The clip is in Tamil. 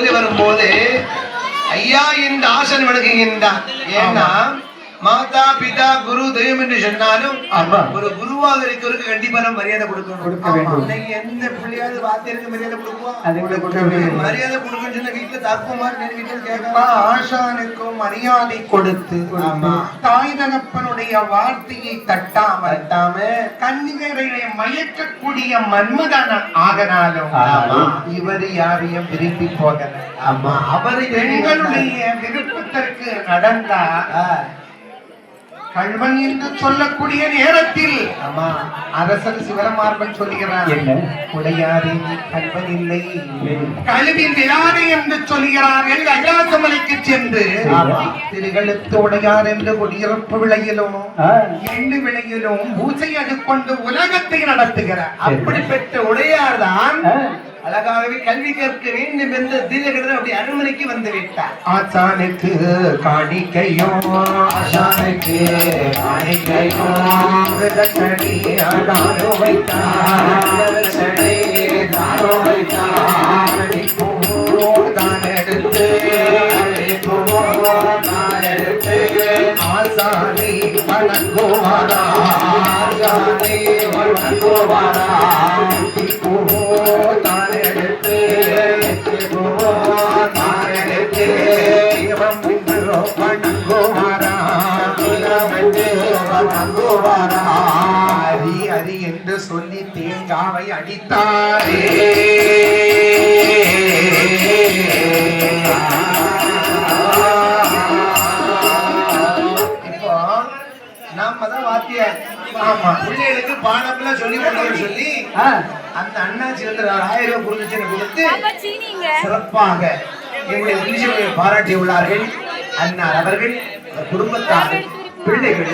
சொல்லி வரும்போது ஐயா இந்த ஆசன் விளக்குகின்றான். ஏன்னா மாதா பிதா குரு தெய்வம் என்று சொன்னாலும் ஒரு குருவாக இருக்கிறவருக்கு கண்டிப்பா நம்ம மரியாதை கொடுக்கணும். எந்த பிள்ளையாவது வாத்தியருக்கு மரியாதை கொடுப்போம், மரியாதை கொடுக்கணும்னு சொன்ன வீட்டுல தப்புமாறு வீட்டில் கேட்கலாம். ஆசானுக்கும் மரியாதை கொடுத்து தாய் தகப்பனுடைய வார்த்தையை தட்டாம கன்னிகரை மயக்கக்கூடிய மன்மதன ஆகனாலும் இவர் யாரையும் விரும்பி போகல. அவர் பெண்களுடைய விருப்பத்திற்கு நடந்தா கல்வன் என்று சொல்லக்கூடிய நேரத்தில் அரசன் சிவரமார்பன் சொல்லுகிறார், உடையாரே கல்வன் இல்லை கல்வின் விழாதே என்று சொல்கிறார்கள். கைலாசமலைக்கு சென்று திருகளுத்து உடையார் என்று குடியிருப்பு விளையிலும் எண்ணு விளையிலும் பூசை அது கொண்டு உலகத்தை நடத்துகிறார். அப்படிப்பட்ட உடையார் தான் அழகாகவே கல்வி கற்க வேண்டும் என்று தீர்க்கடன் அப்படி அரண்மனைக்கு வந்து விட்டார். ஆசானுக்கு காணிக்கையோ ஆசானுக்கு காணிக்கையோ விதக்கடி ஆடாரோ வைத்தார் தான் எடுத்து ஆசானி வணங்குவாரா ஆசானி வணங்குவாரா ஹரி என்று சொல்லி தேங்காவை அடித்தாரே. இப்போ நாம தான் வாத்தியார். ஆமா, பிள்ளைகளுக்கு பாடம்லாம் சொல்லி கொடுக்கணும்னு சொல்லி அந்த அண்ணாச்சி வந்து 1000 ரூபாய் கொடுத்து சிறப்பாக என்னுடைய நிகழ்ச்சியை பாராட்டி உள்ளார்கள். அண்ணா அவர்கள் குடும்பத்தார்கள் பிள்ளைகள்